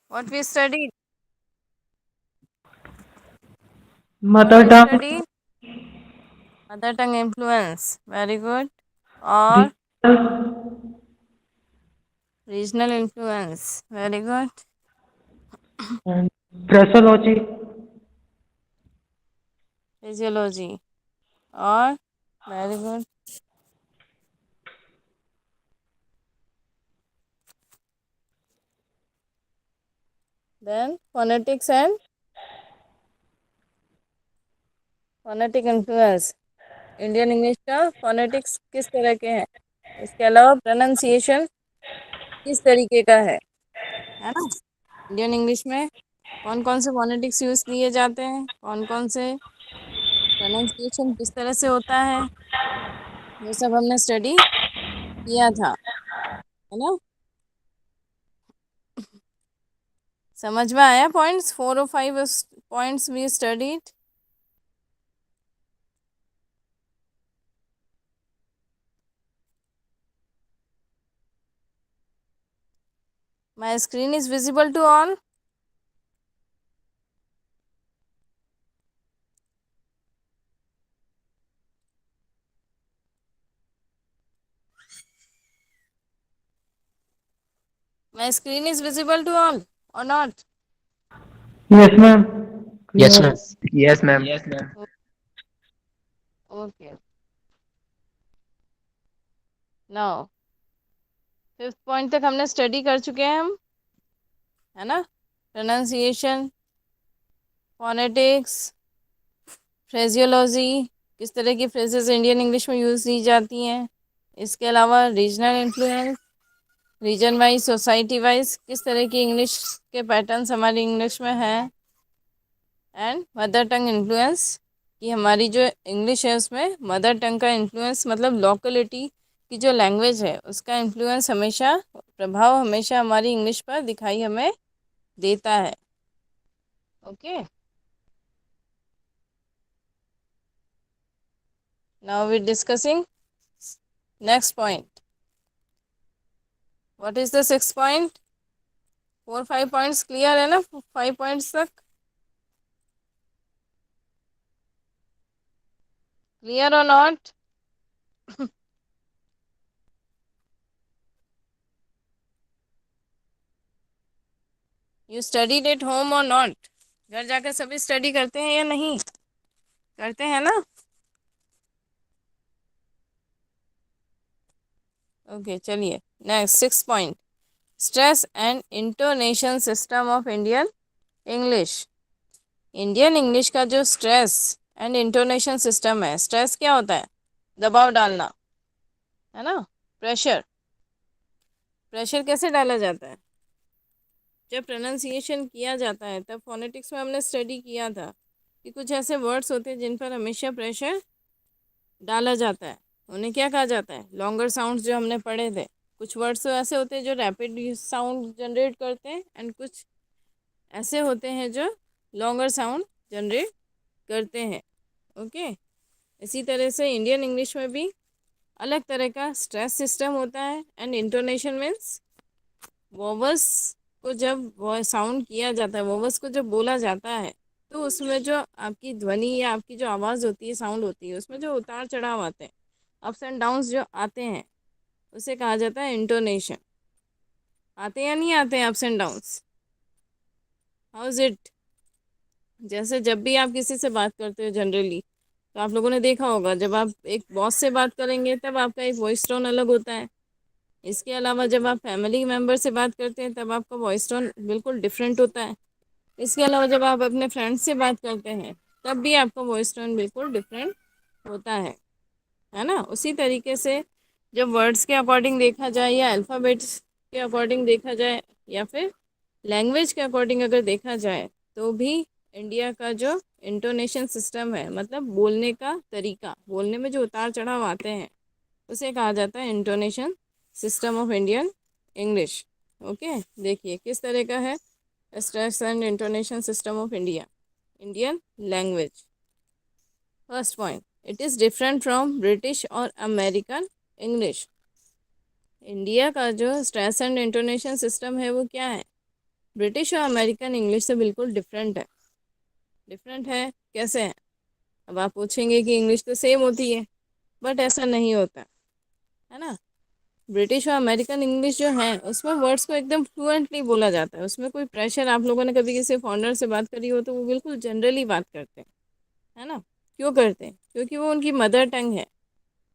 What we studied? What mother we tongue, studied? Mother tongue influence. Very good. Or regional, regional influence. Very good. and phraseology, Physiology. Or very good. Then phonetics and phonetic influence. Indian English का phonetics किस तरह के हैं, इसके अलावा pronunciation किस तरीके का है ना। इंडियन इंग्लिश में कौन कौन से फोनेटिक्स यूज़ किए जाते हैं, कौन कौन से प्रोनाउंसिएशन किस तरह से होता है, ये सब हमने स्टडी किया था, है ना। समझ में आया पॉइंट्स, 4 और 5 points we studied. My screen is visible to all. My screen is visible to all or not. yes ma'am, Yes, clear, ma'am. Yes, ma'am. Yes, ma'am. Okay, now 5th point तक हमने study कर चुके हैं हम, है ना। Pronunciation, phonetics, phraseology, किस तरह की फ्रेजेस इंडियन इंग्लिश में यूज़ की जाती हैं, इसके अलावा regional influence, region wise society wise किस तरह की इंग्लिश के पैटर्न्स हमारी इंग्लिश में हैं, एंड मदर टंग इन्फ्लुएंस कि हमारी जो इंग्लिश है उसमें मदर टंग का इन्फ्लुएंस मतलब लोकलिटी की जो लैंग्वेज है उसका इन्फ्लुएंस हमेशा, प्रभाव हमेशा हमारी इंग्लिश पर दिखाई हमें देता है। Okay, now we discussing next point. What is the 6th point. 4 5 points clear है ना, 5 पॉइंट्स तक क्लियर और not. You studied at home और नॉट, घर जाकर सभी स्टडी करते हैं या नहीं करते हैं ना। ओके चलिए next 6th point, stress and intonation system of Indian English. Indian English का जो स्ट्रेस एंड इंटोनेशन सिस्टम है, स्ट्रेस क्या होता है, दबाव डालना, है ना। प्रेशर, प्रेशर कैसे डाला जाता है, जब प्रोनाउंसिएशन किया जाता है तब फोनेटिक्स में हमने स्टडी किया था कि कुछ ऐसे वर्ड्स होते हैं जिन पर हमेशा प्रेशर डाला जाता है, उन्हें क्या कहा जाता है, लॉन्गर साउंड्स जो हमने पढ़े थे। कुछ वर्ड्स तो ऐसे होते हैं जो रैपिड साउंड जनरेट करते हैं एंड कुछ ऐसे होते हैं जो लॉन्गर साउंड जनरेट करते हैं। ओके, इसी तरह से इंडियन इंग्लिश में भी अलग तरह का स्ट्रेस सिस्टम होता है एंड इंटोनेशन मीन्स वोवल्स को जब वो साउंड किया जाता है, वोवल्स को जब बोला जाता है तो उसमें जो आपकी ध्वनि या आपकी जो आवाज़ होती है, साउंड होती है, उसमें जो उतार चढ़ाव आते हैं, अप्स एंड डाउन्स जो आते हैं, उसे कहा जाता है इंटोनेशन। आते या नहीं आते हैं ups and downs, how is it. जैसे जब भी आप किसी से बात करते हो जनरली, तो आप लोगों ने देखा होगा जब आप एक बॉस से बात करेंगे तब आपका एक वॉइस टोन अलग होता है। इसके अलावा जब आप फैमिली मेम्बर से बात करते हैं तब आपका वॉइस टोन बिल्कुल डिफरेंट होता है। इसके अलावा जब आप अपने फ्रेंड्स से बात करते हैं तब भी आपका वॉइस टोन बिल्कुल डिफरेंट होता है ना। उसी तरीके से जब वर्ड्स के अकॉर्डिंग देखा जाए या अल्फ़ाबेट्स के अकॉर्डिंग देखा जाए या फिर लैंग्वेज के अकॉर्डिंग अगर देखा जाए तो भी इंडिया का जो इंटोनेशन सिस्टम है, मतलब बोलने का तरीका, बोलने में जो उतार चढ़ाव आते हैं, उसे कहा जाता है intonation system of Indian English. Okay, देखिए किस तरह का है stress and intonation system of India Indian language. First point, it is different from British और अमेरिकन इंग्लिश। इंडिया का जो स्ट्रेस एंड इंटोनेशन सिस्टम है वो क्या है, ब्रिटिश और अमेरिकन इंग्लिश से बिल्कुल डिफरेंट है। डिफरेंट है कैसे है? अब आप पूछेंगे कि इंग्लिश तो सेम होती है, बट ऐसा नहीं होता है ना। ब्रिटिश और अमेरिकन इंग्लिश जो है उसमें वर्ड्स को एकदम फ्लुएंटली बोला जाता है, उसमें कोई प्रेशर, आप लोगों ने कभी किसी फॉरेनर से बात करी हो तो वो बिल्कुल जनरली बात करते हैं, है ना। क्यों करते हैं? क्योंकि वो उनकी मदर टंग है,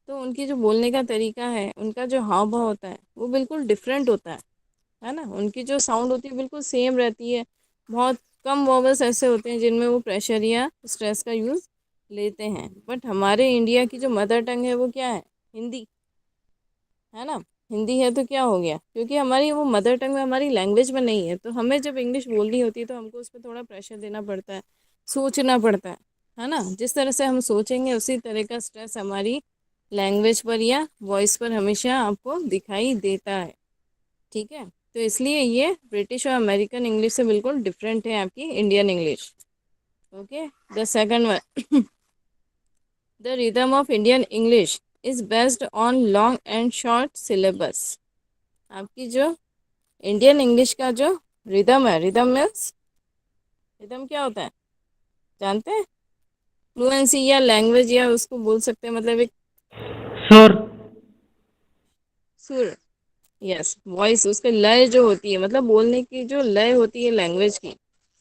तो उनकी जो बोलने का तरीका है, उनका जो हाव भाव होता है वो बिल्कुल डिफरेंट होता है ना। उनकी जो साउंड होती है बिल्कुल सेम रहती है। बहुत कम वॉवल्स ऐसे होते हैं जिनमें वो प्रेशर या स्ट्रेस का यूज़ लेते हैं। बट हमारे इंडिया की जो मदर टंग है वो क्या है? हिंदी, है ना। हिंदी है तो क्या हो गया, क्योंकि हमारी वो मदर टंग में, हमारी लैंग्वेज में नहीं है, तो हमें जब इंग्लिश बोलनी होती है तो हमको उस पर थोड़ा प्रेशर देना पड़ता है, सोचना पड़ता है ना। जिस तरह से हम सोचेंगे उसी तरह का स्ट्रेस हमारी लैंग्वेज पर या वॉइस पर हमेशा आपको दिखाई देता है। ठीक है, तो इसलिए ये ब्रिटिश और अमेरिकन इंग्लिश से बिल्कुल डिफरेंट है आपकी Indian English. Okay, the second one, the rhythm of Indian English is based on long and short syllabus. आपकी जो इंडियन इंग्लिश का जो रिदम है, रिदम मीन्स, रिदम क्या होता है जानते हैं? फ्लुएंसी या लैंग्वेज, या उसको बोल सकते हैं मतलब एक सुर। सुर। यस, वॉइस, उसके लय जो होती है, मतलब बोलने की जो लय होती है लैंग्वेज की,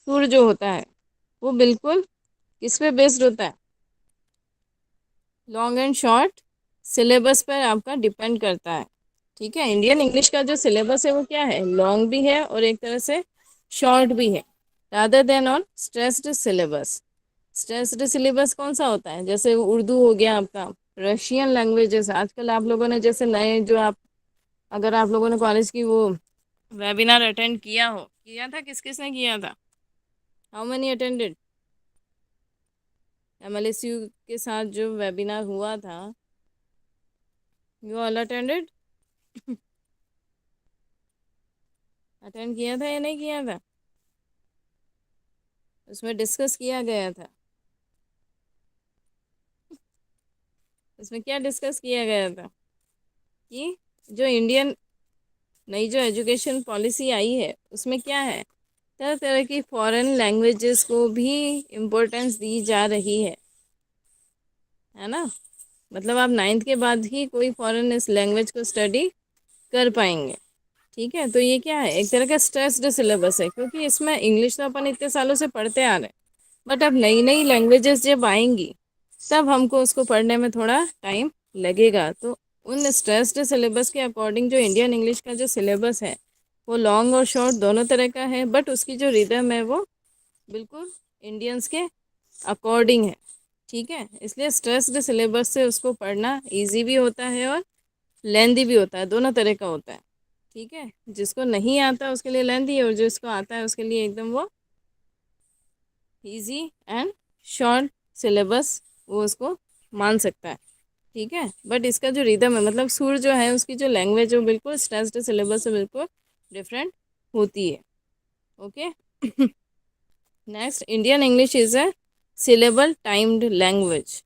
सुर जो होता है वो बिल्कुल किस पे बेस्ड होता है? लॉन्ग एंड शॉर्ट सिलेबस पर आपका डिपेंड करता है। ठीक है, इंडियन इंग्लिश का जो सिलेबस है वो क्या है? लॉन्ग भी है और एक तरह से शॉर्ट भी है, rather than on stressed syllabus. Stressed syllabus कौन सा होता है? जैसे उर्दू हो गया आपका, रशियन लैंग्वेजेस। आजकल आप लोगों ने जैसे नए जो आप, अगर आप लोगों ने कॉलेज की वो वेबिनार अटेंड किया हो, किया था, किस किस ने किया था? How many attended? एमएलएसयू के साथ जो वेबिनार हुआ था, यू ऑल अटेंडेड? अटेंड किया था या नहीं किया था? उसमें डिस्कस किया गया था। उसमें क्या डिस्कस किया गया था? कि जो इंडियन नई जो एजुकेशन पॉलिसी आई है उसमें क्या है, तरह तरह की फॉरेन लैंग्वेजेस को भी इम्पोर्टेंस दी जा रही है ना। मतलब आप नाइन्थ के बाद ही कोई फॉरेन इस लैंग्वेज को स्टडी कर पाएंगे। ठीक है, तो ये क्या है? एक तरह का स्ट्रेस्ड सिलेबस है, क्योंकि इसमें इंग्लिश तो अपन इतने सालों से पढ़ते आ रहे हैं, बट अब नई नई लैंग्वेजेस जब आएंगी तब हमको उसको पढ़ने में थोड़ा टाइम लगेगा। तो उन स्ट्रेस्ड सिलेबस के अकॉर्डिंग जो इंडियन इंग्लिश का जो सिलेबस है वो लॉन्ग और शॉर्ट दोनों तरह का है, बट उसकी जो रिदम है वो बिल्कुल इंडियंस के अकॉर्डिंग है। ठीक है, इसलिए स्ट्रेस्ड सिलेबस से उसको पढ़ना इजी भी होता है और लेंदी भी होता है, दोनों तरह का होता है। ठीक है, जिसको नहीं आता उसके लिए लेंदी है, और जिसको आता है उसके लिए एकदम वो इजी एंड शॉर्ट सिलेबस, वो उसको मान सकता है। ठीक है, बट इसका जो रिदम है, मतलब सुर जो है, उसकी जो लैंग्वेज है वो बिल्कुल स्ट्रेस्ड सिलेबस से बिल्कुल डिफरेंट होती है। Okay, next, Indian English is a syllable timed language.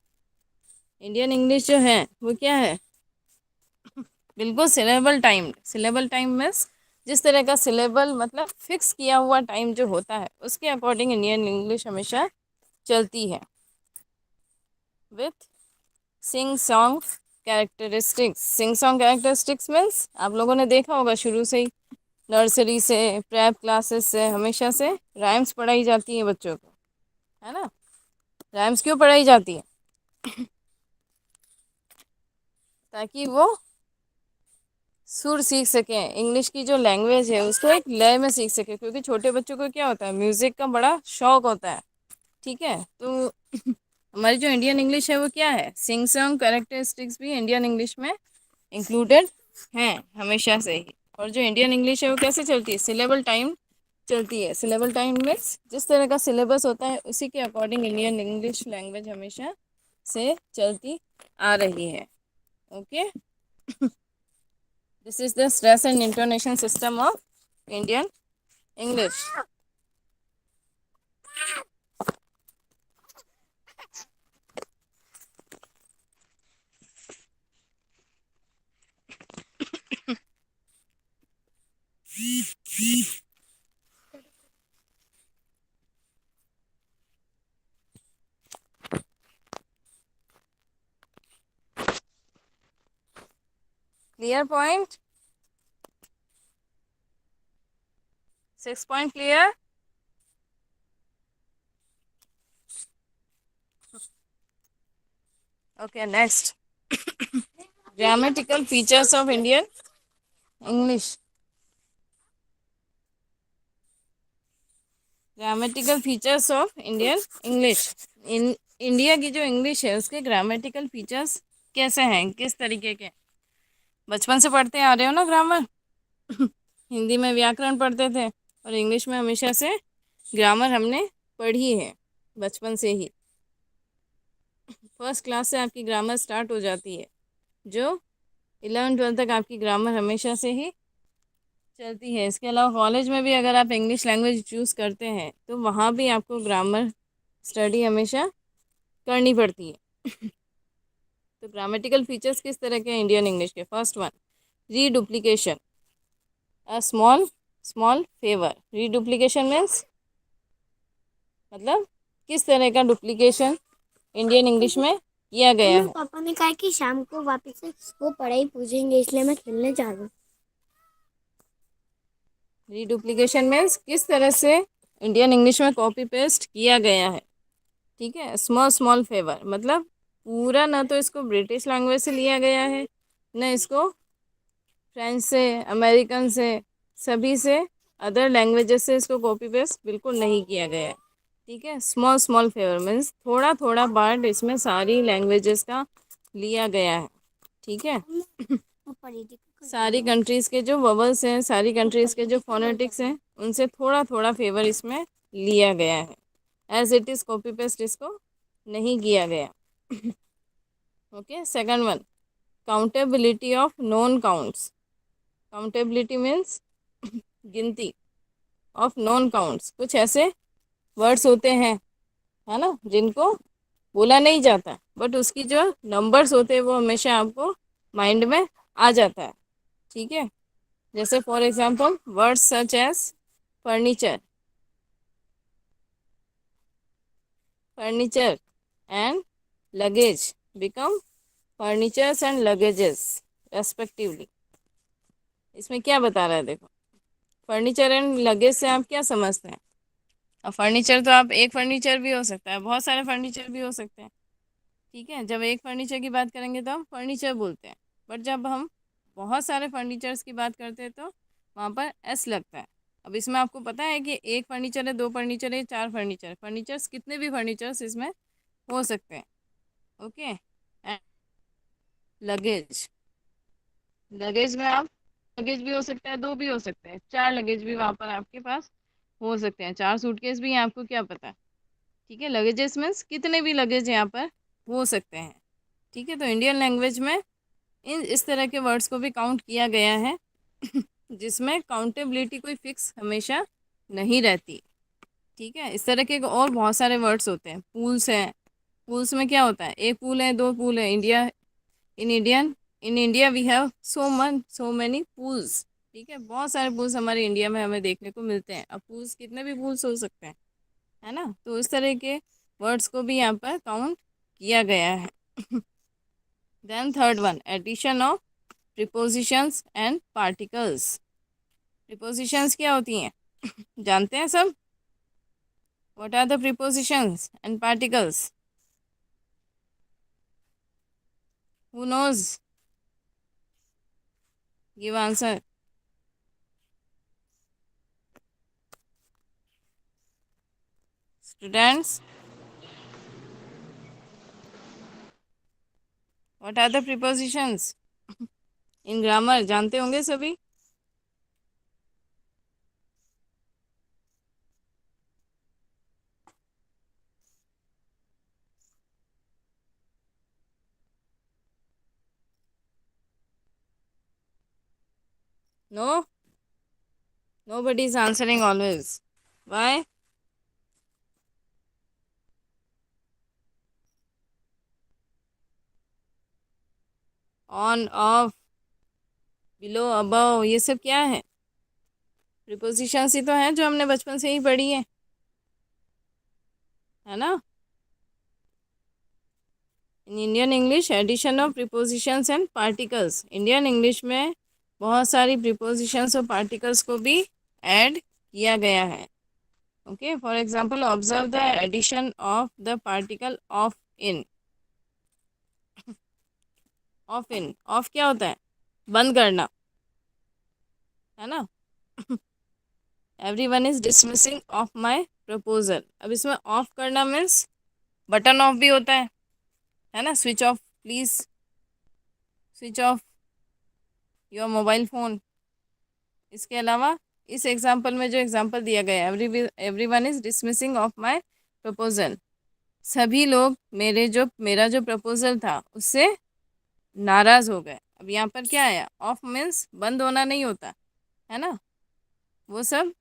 Indian English जो है वो क्या है? बिल्कुल syllable timed. Syllable time means जिस तरह का सिलेबल, मतलब फिक्स किया हुआ टाइम जो होता है उसके अकॉर्डिंग इंडियन इंग्लिश हमेशा चलती है। With sing song characteristics. Sing song characteristics means आप लोगों ने देखा होगा शुरू से ही, नर्सरी से, प्रेप क्लासेस से, हमेशा से राइम्स पढ़ाई जाती है बच्चों को, है ना। राइम्स क्यों पढ़ाई जाती है? ताकि वो सुर सीख सकें, इंग्लिश की जो लैंग्वेज है उसको एक लय में सीख सके, क्योंकि छोटे बच्चों को क्या होता है, म्यूज़िक का बड़ा शौक होता है। ठीक है, तो हमारी जो इंडियन इंग्लिश है वो क्या है, सिंग सॉन्ग कैरेक्टरिस्टिक्स भी इंडियन इंग्लिश में इंक्लूडेड हैं हमेशा से ही। और जो इंडियन इंग्लिश है वो कैसे चलती है? सिलेबल टाइम चलती है। सिलेबल टाइम मीन्स जिस तरह का सिलेबस होता है उसी के अकॉर्डिंग इंडियन इंग्लिश लैंग्वेज हमेशा से चलती आ रही है। Okay, this is the stress and intonation system of Indian English. Clear point? 6 point clear? Okay, next. Grammatical features of Indian English. Grammatical features of Indian English. In India की जो English है उसके grammatical features कैसे हैं, किस तरीके के? बचपन से पढ़ते आ रहे हो ना ग्रामर। हिंदी में व्याकरण पढ़ते थे और इंग्लिश में हमेशा से ग्रामर हमने पढ़ी है बचपन से ही। फर्स्ट क्लास से आपकी ग्रामर स्टार्ट हो जाती है, जो 11th 12th तक आपकी ग्रामर हमेशा से ही चलती है। इसके अलावा कॉलेज में भी अगर आप इंग्लिश लैंग्वेज चूज़ करते हैं तो वहाँ भी आपको ग्रामर स्टडी हमेशा करनी पड़ती है। तो ग्रामेटिकल फीचर्स किस तरह के हैं इंडियन इंग्लिश के? First one, reduplication, a small small favour. Reduplication means मतलब किस तरह का डुप्लीकेशन इंडियन इंग्लिश में किया गया है? पापा ने कहा कि शाम को वापस से वो पढ़ाई पूछेंगे, इसलिए मैं खेलने जा रहा हूँ। रीडुप्लीकेशन मीन्स किस तरह से इंडियन इंग्लिश में कॉपी पेस्ट किया गया है। ठीक है। स्मॉल स्मॉल फेवर मतलब पूरा ना तो इसको ब्रिटिश लैंग्वेज से लिया गया है, न इसको फ्रेंच से, अमेरिकन से, सभी से, अदर लैंग्वेजेस से इसको कॉपी पेस्ट बिल्कुल नहीं किया गया है। ठीक है। स्मॉल स्मॉल फेवर मीन्स थोड़ा थोड़ा पार्ट इसमें सारी लैंग्वेजेस का लिया गया है। ठीक है। सारी कंट्रीज़ के जो ववल्स हैं, सारी कंट्रीज़ के जो फोनेटिक्स हैं, उनसे थोड़ा थोड़ा फेवर इसमें लिया गया है। As it is copy paste इसको नहीं किया गया। Okay. Second one, countability of non counts. Countability means गिनती ऑफ नॉन काउंट्स। कुछ ऐसे वर्ड्स होते हैं, है ना, जिनको बोला नहीं जाता बट उसकी जो नंबर्स होते हैं वो हमेशा आपको माइंड में आ जाता है। ठीक है। जैसे for example words such as furniture, furniture and luggage become furnitures and luggages respectively. इसमें क्या बता रहा है देखो, फर्नीचर एंड लगेज से आप क्या समझते हैं? अब फर्नीचर तो आप एक फर्नीचर भी हो सकता है, बहुत सारे फर्नीचर भी हो सकते हैं। ठीक है। जब एक फर्नीचर की बात करेंगे तो हम फर्नीचर बोलते हैं, बट जब हम बहुत सारे फर्नीचर्स की बात करते हैं तो वहाँ पर एस लगता है। अब इसमें आपको पता है कि एक फर्नीचर है, दो फर्नीचर है, चार फर्नीचर, फर्नीचर्स कितने भी फर्नीचर्स इसमें हो सकते हैं। ओके। एंड लगेज, लगेज में आप लगेज भी हो सकता है, दो भी हो सकते हैं, चार लगेज भी वहाँ पर आपके पास हो सकते हैं, चार सूटकेस भी हैं, आपको क्या पता। ठीक है। लगेजेस मीन्स कितने भी लगेज यहाँ पर हो सकते हैं। ठीक है। तो इंडियन लैंग्वेज में इस तरह के वर्ड्स को भी काउंट किया गया है जिसमें काउंटेबिलिटी कोई फिक्स हमेशा नहीं रहती। ठीक है। इस तरह के और बहुत सारे वर्ड्स होते हैं। पूल्स हैं, पूल्स में क्या होता है, एक पूल है, दो पूल है। In India we have so many pools. ठीक है। बहुत सारे पूल्स हमारे इंडिया में हमें देखने को मिलते हैं। अब पूल्स कितने भी पूल्स हो सकते हैं, है ना। तो इस तरह के वर्ड्स को भी यहाँ पर काउंट किया गया है। Then third one, addition of prepositions and particles. Prepositions क्या होती हैं जानते हैं सब? What are the prepositions and particles? Who knows? Give answer. Students, what are the prepositions in grammar? जानते होंगे सभी। No? Nobody is answering always. Why? On, off, below, above, ये सब क्या है? प्रीपोजिशंस ही तो हैं जो हमने बचपन से ही पढ़ी है ना। In Indian English edition of prepositions and particles, Indian English में बहुत सारी प्रीपोजिशंस और पार्टिकल्स को भी ऐड किया गया है। Okay, for example observe the addition of the particle of in. Of in, of क्या होता है? बंद करना, है ना। Every one is dismissing of my proposal. अब इसमें ऑफ करना मीन्स बटन ऑफ भी होता है ना। Switch off, please switch off your mobile phone. इसके अलावा इस एग्जाम्पल में जो एग्जाम्पल दिया गया है, every one is dismissing of my proposal, सभी लोग मेरा जो प्रपोजल था उससे नाराज़ हो गए। अब यहाँ पर क्या आया? ऑफ मीन्स बंद होना नहीं होता है ना। वो सब,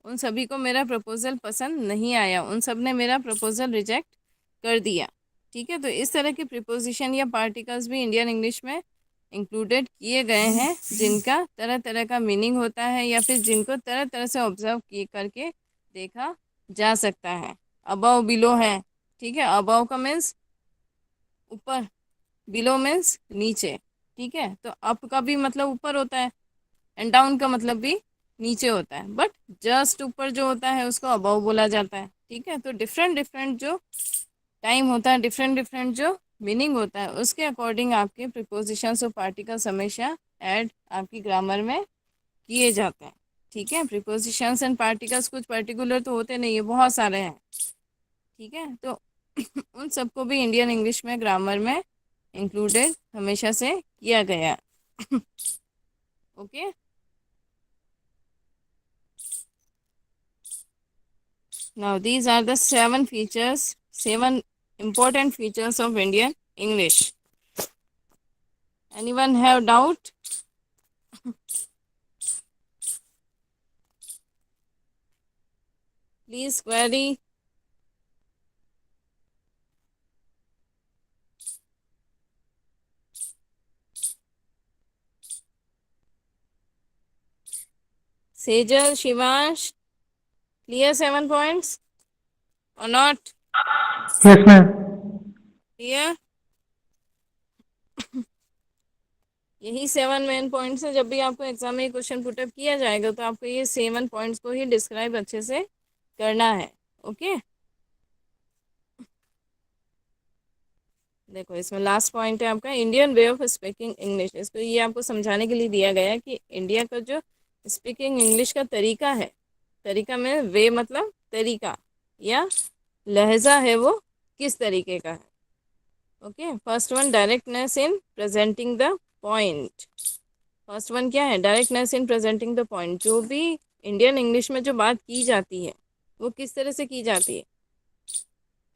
उन सभी को मेरा प्रपोज़ल पसंद नहीं आया, उन सब ने मेरा प्रपोज़ल रिजेक्ट कर दिया। ठीक है, तो इस तरह के प्रीपोजिशन या पार्टिकल्स भी इंडियन इंग्लिश में इंक्लूडेड किए गए हैं, जिनका तरह तरह का मीनिंग होता है या फिर जिनको तरह तरह से ऑब्जर्व किए करके देखा जा सकता है। अबव बिलो है, ठीक है। अबव का मीन्स ऊपर, बिलो मीन्स नीचे, ठीक है। तो अप का भी मतलब ऊपर होता है एंड डाउन का मतलब भी नीचे होता है, बट जस्ट ऊपर जो होता है उसको अबव बोला जाता है। ठीक है, तो डिफरेंट डिफरेंट जो टाइम होता है, डिफरेंट डिफरेंट जो मीनिंग होता है, उसके अकॉर्डिंग आपके प्रीपोजिशंस और पार्टिकल्स हमेशा ऐड आपकी ग्रामर में किए जाते हैं। ठीक है, प्रीपोजिशंस एंड पार्टिकल्स कुछ पर्टिकुलर तो होते नहीं है, बहुत सारे हैं। ठीक है, तो उन सबको भी इंडियन इंग्लिश में ग्रामर में इंक्लूडेड हमेशा से किया गया। Okay, now these are the 7 important features of Indian English. Anyone have doubt? Please query. Sejal, Shivansh, clear 7 points or not? Yes, ma'am. Clear? यही 7 मेन पॉइंट्स है। जब भी आपको एग्जाम में क्वेश्चन पुटअप किया जाएगा तो आपको ये 7 पॉइंट्स को ही डिस्क्राइब अच्छे से करना है। ओके, देखो इसमें लास्ट पॉइंट है आपका Indian way of speaking English. इसको ये आपको समझाने के लिए दिया गया है कि इंडिया का जो स्पीकिंग इंग्लिश का तरीका है, तरीका में वे मतलब तरीका या लहजा है, वो किस तरीके का है। Okay, first one directness in presenting the point. First one क्या है? Directness in presenting the point. जो भी इंडियन इंग्लिश में जो बात की जाती है वो किस तरह से की जाती है?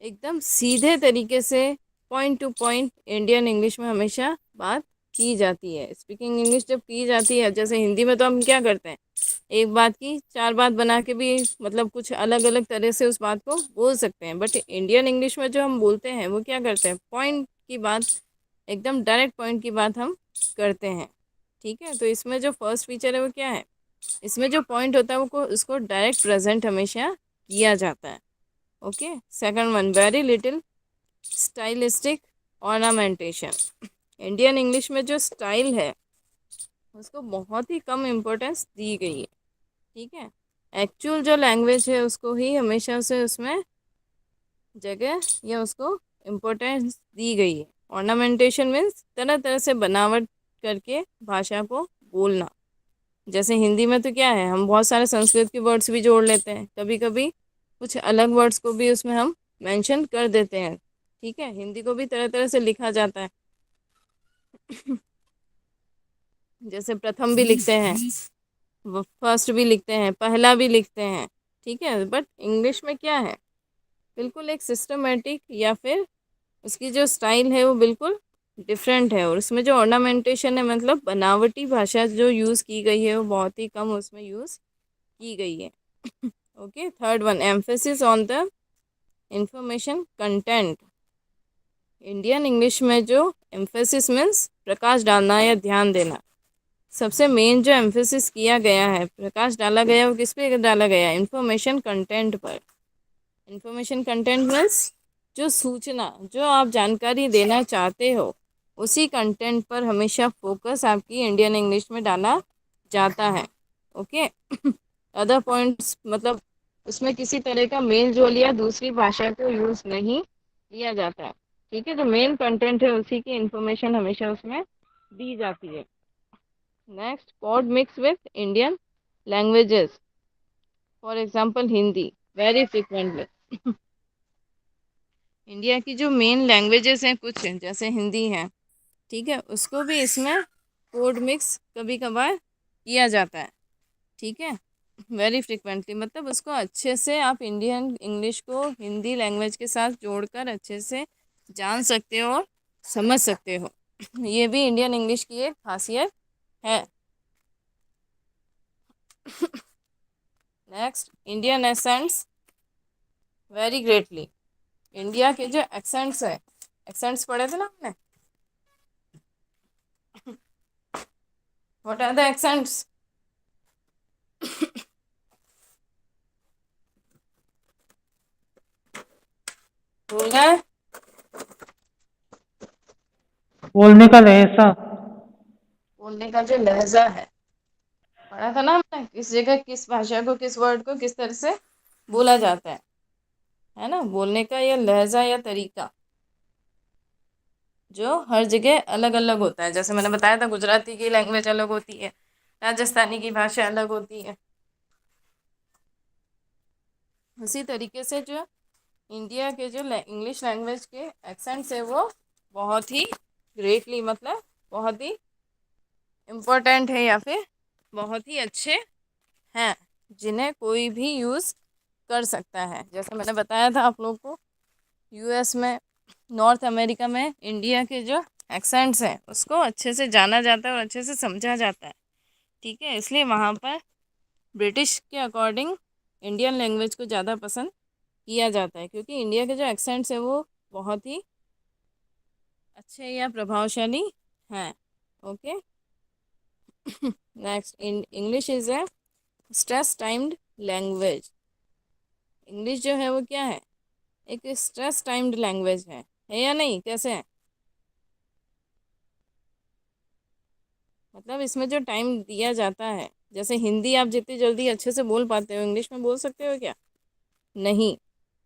एकदम सीधे तरीके से, point two point Indian English में हमेशा बात की जाती है। स्पीकिंग इंग्लिश जब की जाती है, जैसे हिंदी में तो हम क्या करते हैं, एक बात की 4 बात बना के भी मतलब कुछ अलग अलग तरह से उस बात को बोल सकते हैं, बट इंडियन इंग्लिश में जो हम बोलते हैं वो क्या करते हैं, पॉइंट की बात, एकदम डायरेक्ट पॉइंट की बात हम करते हैं। ठीक है, तो इसमें जो फर्स्ट फीचर है वो क्या है, इसमें जो पॉइंट होता है वो उसको डायरेक्ट प्रेजेंट हमेशा किया जाता है। Okay, second one very little stylistic ornamentation. Indian English में जो स्टाइल है उसको बहुत ही कम इम्पोर्टेंस दी गई है। ठीक है, एक्चुअल जो लैंग्वेज है उसको ही हमेशा से उसमें जगह या उसको इम्पोर्टेंस दी गई है। ऑर्नामेंटेशन मीन्स तरह तरह से बनावट करके भाषा को बोलना। जैसे हिंदी में तो क्या है, हम बहुत सारे संस्कृत के वर्ड्स भी जोड़ लेते हैं, कभी कभी कुछ अलग वर्ड्स को भी उसमें हम मेंशन कर देते हैं। ठीक है, हिंदी को भी तरह तरह से लिखा जाता है। जैसे प्रथम भी लिखते हैं, फर्स्ट भी लिखते हैं, पहला भी लिखते हैं। ठीक है, बट इंग्लिश में क्या है, बिल्कुल एक सिस्टमेटिक या फिर उसकी जो स्टाइल है वो बिल्कुल डिफरेंट है। और उसमें जो ऑर्नामेंटेशन है मतलब बनावटी भाषा जो यूज़ की गई है वो बहुत ही कम उसमें यूज़ की गई है। Okay, third one emphasis on the information content. Indian English में जो एम्फेसिस मीन्स प्रकाश डालना या ध्यान देना, सबसे मेन जो एम्फेसिस किया गया है, प्रकाश डाला गया, वो किस पे डाला गया है, इंफॉर्मेशन कंटेंट पर। इंफॉर्मेशन कंटेंट मीन्स जो सूचना, जो आप जानकारी देना चाहते हो, उसी कंटेंट पर हमेशा फोकस आपकी इंडियन इंग्लिश में डाला जाता है। ओके। अदर पॉइंट्स मतलब उसमें किसी तरह का मेल जोल या दूसरी भाषा को यूज़ नहीं किया जाता है। ठीक है, जो मेन कंटेंट है उसी की इंफॉर्मेशन हमेशा उसमें दी जाती है। Next, code mix with Indian languages, for example Hindi, very frequently. India की जो मेन लैंग्वेजेस हैं कुछ हैं, जैसे हिंदी है, ठीक है, उसको भी इसमें कोड मिक्स कभी कभार किया जाता है। ठीक है, वेरी फ्रिक्वेंटली मतलब उसको अच्छे से आप इंडियन इंग्लिश को हिंदी लैंग्वेज के साथ जोड़कर अच्छे से जान सकते हो और समझ सकते हो। ये भी इंडियन इंग्लिश की एक खासियत है। Next, Indian ascents very greatly. India के जो एक्सेंट्स है, एक्सेंट्स पढ़े थे ना हमने, व्हाट आर द एक्सेंट्स? भूल गए? बोलने का लहजा। बोलने का जो लहजा है, पढ़ा था ना हमने, किस जगह किस भाषा को, किस वर्ड को किस तरह से बोला जाता है ना, बोलने का या लहजा या तरीका जो हर जगह अलग अलग होता है। जैसे मैंने बताया था, गुजराती की लैंग्वेज अलग होती है, राजस्थानी की भाषा अलग होती है। उसी तरीके से जो इंडिया के जो इंग्लिश लैंग्वेज के एक्सेंट्स है वो बहुत ही ग्रेटली मतलब बहुत ही इम्पोर्टेंट है या फिर बहुत ही अच्छे हैं, जिन्हें कोई भी यूज़ कर सकता है। जैसे मैंने बताया था आप लोग को, यूएस में, नॉर्थ अमेरिका में इंडिया के जो एक्सेंट्स हैं उसको अच्छे से जाना जाता है और अच्छे से समझा जाता है। ठीक है, इसलिए वहाँ पर ब्रिटिश के अकॉर्डिंग इंडियन लैंग्वेज को ज़्यादा पसंद किया जाता है, क्योंकि इंडिया के जो एक्सेंट्स है वो बहुत ही अच्छे या प्रभावशाली हैं। Okay. Next, English is a stress timed language. English जो है वो क्या है? एक स्ट्रेस टाइम्ड लैंग्वेज है या नहीं? कैसे है मतलब इसमें जो टाइम दिया जाता है, जैसे हिंदी आप जितनी जल्दी अच्छे से बोल पाते हो, इंग्लिश में बोल सकते हो क्या? नहीं,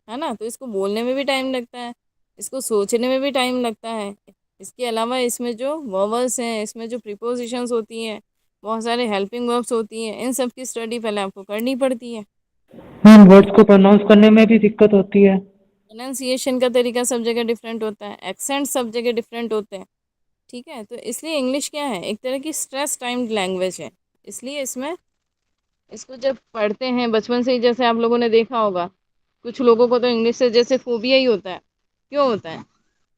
है ना। तो इसको बोलने में भी टाइम लगता है, इसको सोचने में भी टाइम लगता है। इसके अलावा इसमें जो वर्बल्स हैं, इसमें जो प्रीपोजिशंस होती हैं, बहुत सारे हेल्पिंग वर्ब्स होती हैं, इन सब की स्टडी पहले आपको करनी पड़ती है। मैम वर्ड्स को प्रोनाउंस करने में भी दिक्कत होती है। प्रोनाउंसिएशन का तरीका सब जगह डिफरेंट होता है, एक्सेंट सब जगह डिफरेंट होते हैं। ठीक है, तो इसलिए इंग्लिश क्या है, एक तरह की स्ट्रेस टाइम्ड लैंग्वेज है। इसलिए इसमें इसको जब पढ़ते हैं बचपन से ही, जैसे आप लोगों ने देखा होगा, कुछ लोगों को तो इंग्लिश से जैसे फोबिया ही होता है। क्यों होता है?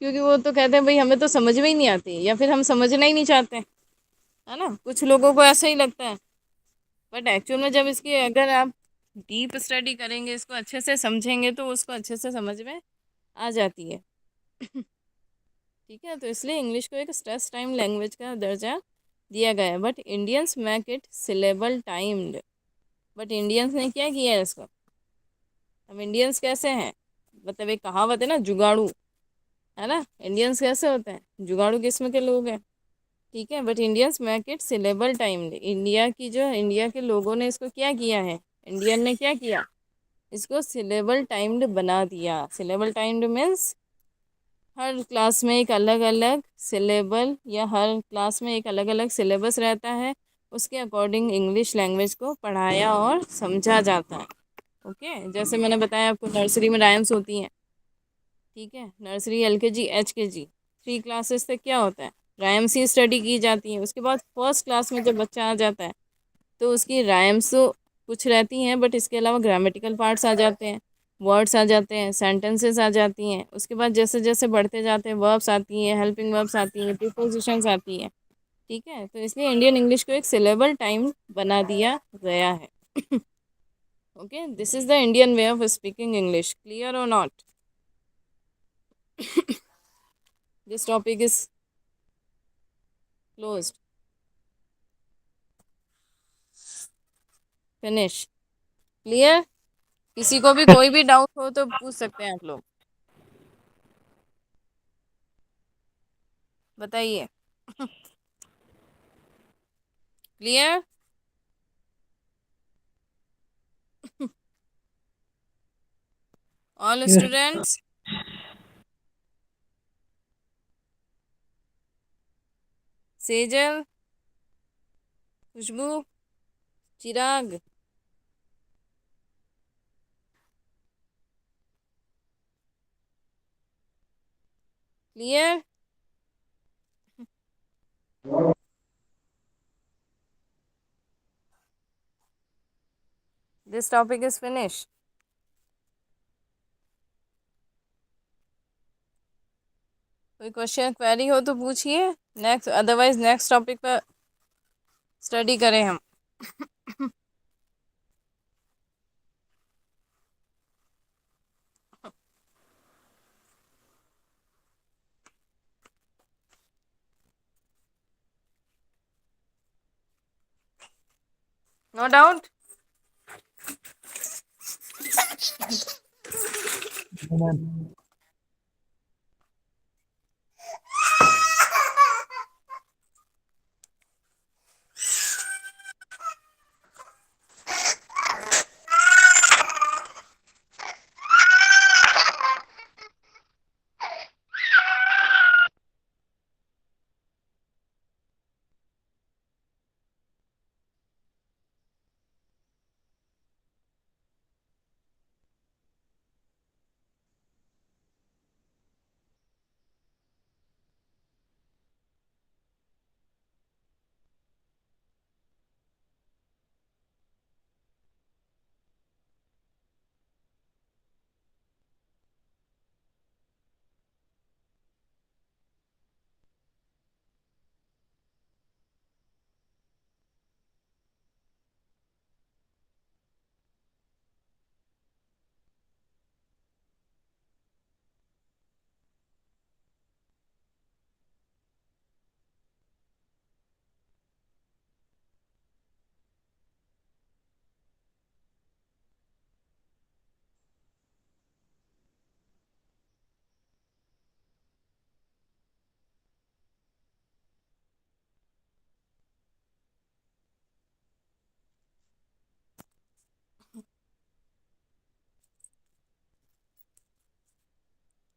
क्योंकि वो तो कहते हैं भाई हमें तो समझ में ही नहीं आती, या फिर हम समझना ही नहीं चाहते, है ना। कुछ लोगों को ऐसा ही लगता है, बट एक्चुअल में जब इसकी अगर आप डीप स्टडी करेंगे, इसको अच्छे से समझेंगे, तो उसको अच्छे से समझ में आ जाती है। ठीक है, तो इसलिए इंग्लिश को एक स्ट्रेस टाइम लैंग्वेज का दर्जा दिया गया है। But Indians make it syllable timed. But Indians ने क्या किया है इसको? हम इंडियंस कैसे हैं, मतलब एक कहावत है ना, जुगाड़ू, है ना। इंडियंस कैसे होते हैं? जुगाड़ू किस्म के लोग हैं। ठीक है, but Indians make it syllable timed. India के लोगों ने इसको क्या किया है, इंडियन ने क्या किया, इसको सिलेबल टाइम्ड बना दिया। सिलेबल टाइम्ड मीन्स हर क्लास में एक अलग अलग सिलेबल, या हर क्लास में एक अलग अलग सिलेबस रहता है, उसके अकॉर्डिंग इंग्लिश लैंग्वेज को पढ़ाया और समझा जाता है। ओके, जैसे मैंने बताया आपको, नर्सरी में राइम्स होती हैं। ठीक है, नर्सरी, एलकेजी, एचकेजी, 3 क्लासेस तक क्या होता है, राइम्स ही स्टडी की जाती है। उसके बाद फर्स्ट क्लास में जब बच्चा आ जाता है, तो उसकी राइम्स तो कुछ रहती हैं, बट इसके अलावा ग्रामेटिकल पार्ट्स आ जाते हैं, वर्ड्स आ जाते हैं, सेंटेंसेस आ जाती हैं। उसके बाद जैसे जैसे बढ़ते जाते हैं, वर्ब्स आती हैं, हेल्पिंग वर्ब्स आती हैं, प्रीपोजिशंस आती हैं। ठीक है, तो इसलिए इंडियन इंग्लिश को एक सिलेबल टाइम बना दिया गया है। Okay, this is the Indian way of speaking English. Clear और not? This topic is closed, finish, clear. किसी को भी कोई भी डाउट हो तो पूछ सकते हैं आप लोग। बताइए। Clear? All yes. Students? Sejal, Khushboo, Chirag, clear? This topic is finish. कोई क्वेश्चन क्वेरी हो तो पूछिए, नेक्स्ट, अदरवाइज नेक्स्ट टॉपिक पर स्टडी करें हम। No doubt? Ma'am.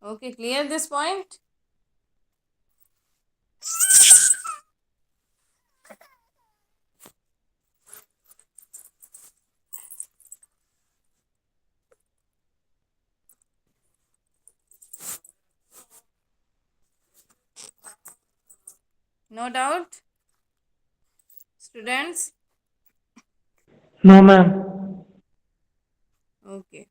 Okay, clear this point? No doubt, students? No ma'am. Okay,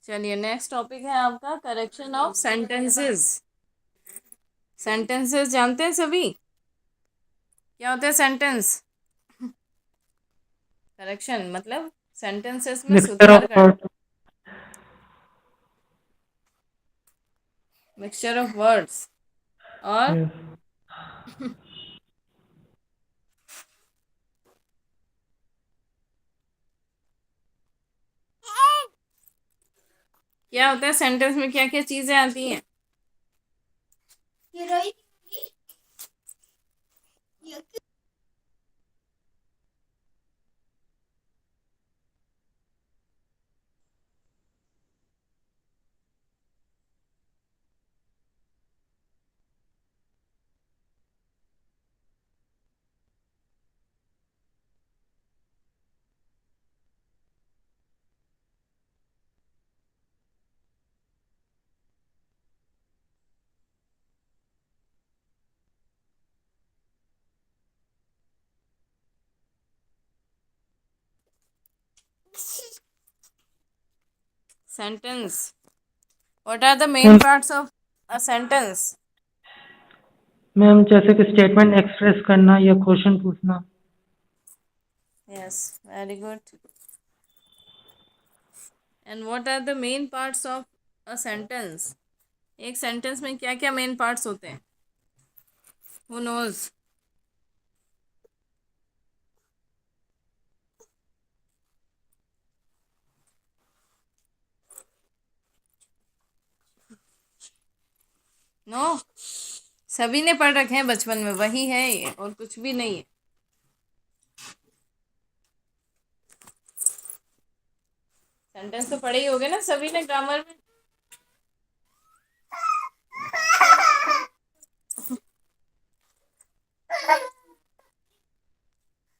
चलिए नेक्स्ट टॉपिक है आपका करेक्शन ऑफ सेंटेंसेस। सेंटेंसेस जानते हैं सभी? क्या होता है सेंटेंस? करेक्शन मतलब सेंटेंसेस में मिक्सचर सुधार ऑफ करना। वर्ड। Mixture of words. और क्या होता है सेंटेंस में, क्या क्या चीजें आती हैं? Sentence, what are the main ma'am. Parts of a sentence? Ma'am जैसे कि स्टेटमेंट एक्सप्रेस करना या क्वेश्चन पूछना। Yes, very good. And what are the main parts of a sentence? एक सेंटेंस में क्या क्या मेन पार्ट्स होते हैं? Who knows? नो? सभी ने पढ़ रखे हैं बचपन में, वही है ये, और कुछ भी नहीं है। सेंटेंस तो पढ़े ही होगे ना सभी ने ग्रामर में।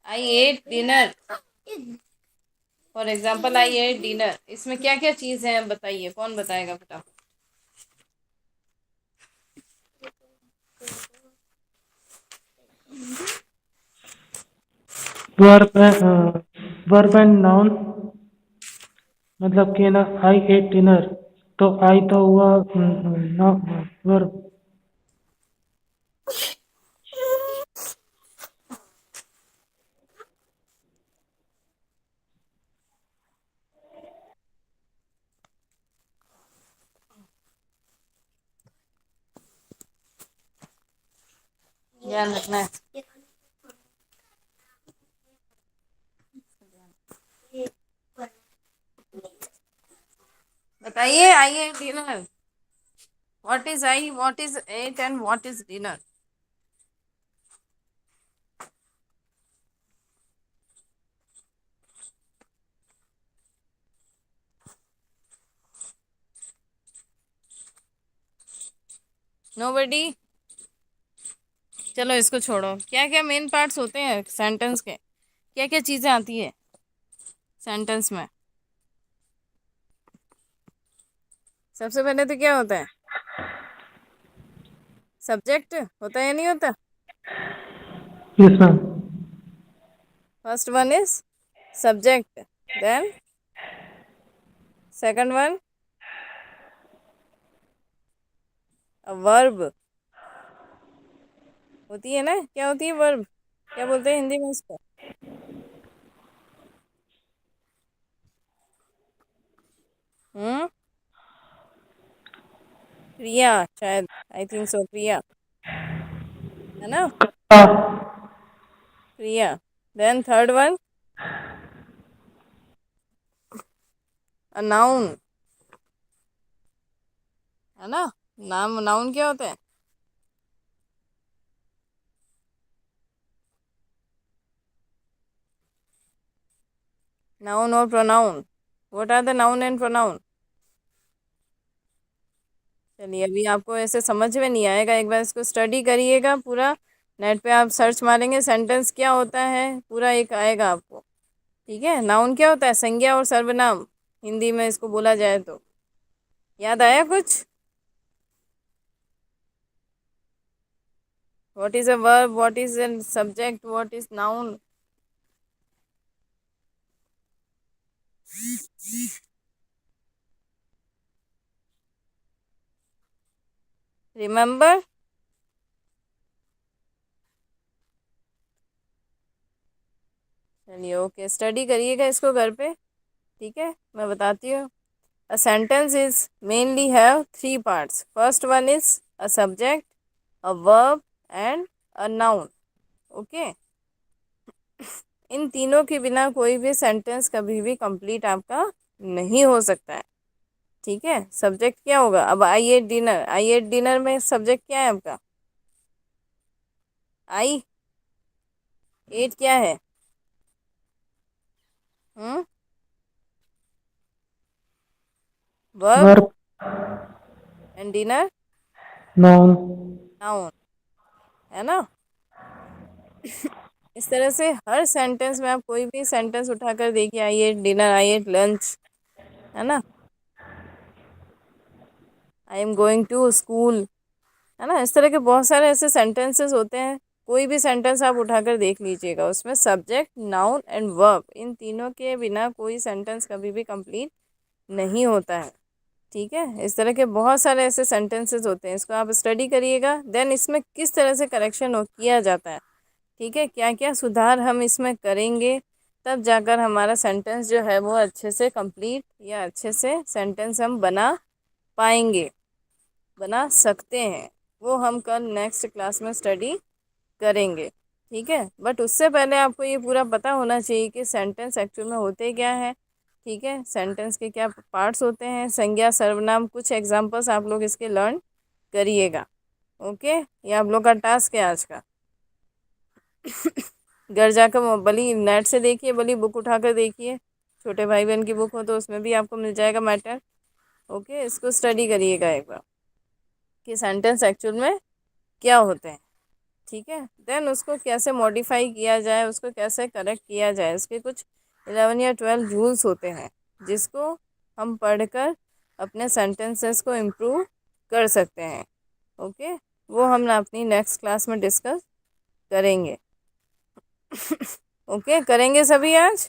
I ate dinner, for example I ate dinner, इसमें क्या क्या चीज है बताइए, कौन बताएगा फटाफट। वर्ब एंड नाउन, मतलब कि ना आई एट डिनर, तो आई तो हुआ वर्ब। ध्यान रखना है। बताइए I ate dinner, what is I, what is ate and what is dinner. Nobody. चलो इसको छोड़ो, क्या क्या मेन पार्ट्स होते हैं सेंटेंस के, क्या क्या चीजें आती है सेंटेंस में। सबसे पहले तो क्या होता है, सब्जेक्ट होता है या नहीं होता। Yes ma'am. First one is subject, then second one verb होती है ना, क्या होती है वर्ब, क्या बोलते हैं हिंदी में इसको। हम्म, क्रिया शायद, आई थिंक सो, क्रिया है ना, क्रिया। Then third one a noun, है ना। नाम, नाउन क्या होता है। नाउन और pronoun, what are the noun and pronoun. चलिए अभी आपको ऐसे समझ में नहीं आएगा, एक बार इसको स्टडी करिएगा पूरा, नेट पे आप सर्च मारेंगे सेंटेंस क्या होता है, पूरा एक आएगा आपको। ठीक है, नाउन क्या होता है, संज्ञा और सर्वनाम, हिंदी में इसको बोला जाए तो। याद आया कुछ। What is a verb, what is an subject, what is noun. Remember. चलिए ओके, स्टडी करिएगा इसको घर पे। ठीक है, मैं बताती हूँ। A sentence is mainly have three parts, first one is a subject, a verb and a noun. Okay, इन तीनों के बिना कोई भी सेंटेंस कभी भी कंप्लीट आपका नहीं हो सकता है। ठीक है, सब्जेक्ट क्या होगा, अब I ate dinner, I ate dinner में सब्जेक्ट क्या है आपका, आई। एट क्या है, hmm, verb, verb, and dinner noun. Noun, है ना। इस तरह से हर सेंटेंस में आप कोई भी सेंटेंस उठाकर देखिए, I ate dinner, I ate lunch, है ना, I am going to school, है ना। इस तरह के बहुत सारे ऐसे सेंटेंसेस होते हैं, कोई भी सेंटेंस आप उठाकर देख लीजिएगा, उसमें सब्जेक्ट, नाउन एंड वर्ब, इन तीनों के बिना कोई सेंटेंस कभी भी कंप्लीट नहीं होता है। ठीक है, इस तरह के बहुत सारे ऐसे सेंटेंसेस होते हैं, इसको आप स्टडी करिएगा, देन इसमें किस तरह से करेक्शन हो किया जाता है। ठीक है, क्या क्या सुधार हम इसमें करेंगे, तब जाकर हमारा सेंटेंस जो है वो अच्छे से कंप्लीट या अच्छे से सेंटेंस हम बना पाएंगे, बना सकते हैं। वो हम कल नेक्स्ट क्लास में स्टडी करेंगे। ठीक है, बट उससे पहले आपको ये पूरा पता होना चाहिए कि सेंटेंस एक्चुअल में होते क्या है। ठीक है, सेंटेंस के क्या पार्ट्स होते हैं, संज्ञा, सर्वनाम, कुछ एग्जांपल्स आप लोग इसके लर्न करिएगा। ओके, ये आप लोग का टास्क है आज का। घर जाकर भली नेट से देखिए, भली बुक उठाकर देखिए, छोटे भाई बहन की बुक हो तो उसमें भी आपको मिल जाएगा मैटर। ओके, इसको स्टडी करिएगा एक बार कि सेंटेंस एक्चुअल में क्या होते हैं। ठीक है, देन उसको कैसे मॉडिफाई किया जाए, उसको कैसे करेक्ट किया जाए, उसके कुछ 11 या 12 रूल्स होते हैं जिसको हम पढ़कर अपने सेंटेंसेस को इम्प्रूव कर सकते हैं। ओके, वो हम ना अपनी नेक्स्ट क्लास में डिस्कस करेंगे। ओके, करेंगे सभी आज।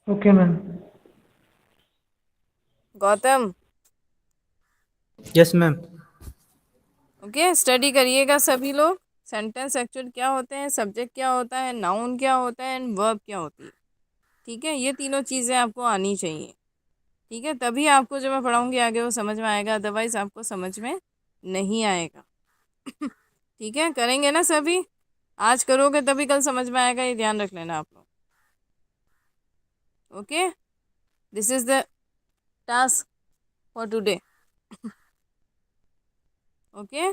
Okay ma'am. Gautam, yes ma'am. Okay, study करिएगा सभी लोग। सेंटेंस एक्चुअल क्या होते हैं, सब्जेक्ट क्या होता है, नाउन क्या होता है एंड वर्ब क्या होती है। ठीक है, ये तीनों चीज़ें आपको आनी चाहिए। ठीक है, तभी आपको जब मैं पढ़ाऊँगी आगे वो समझ में आएगा, अदरवाइज आपको समझ में नहीं आएगा। ठीक है, करेंगे ना सभी। आज करोगे तभी कल समझ में आएगा, ये ध्यान रख लेना आप लोग। Okay, this is the task for today. Okay.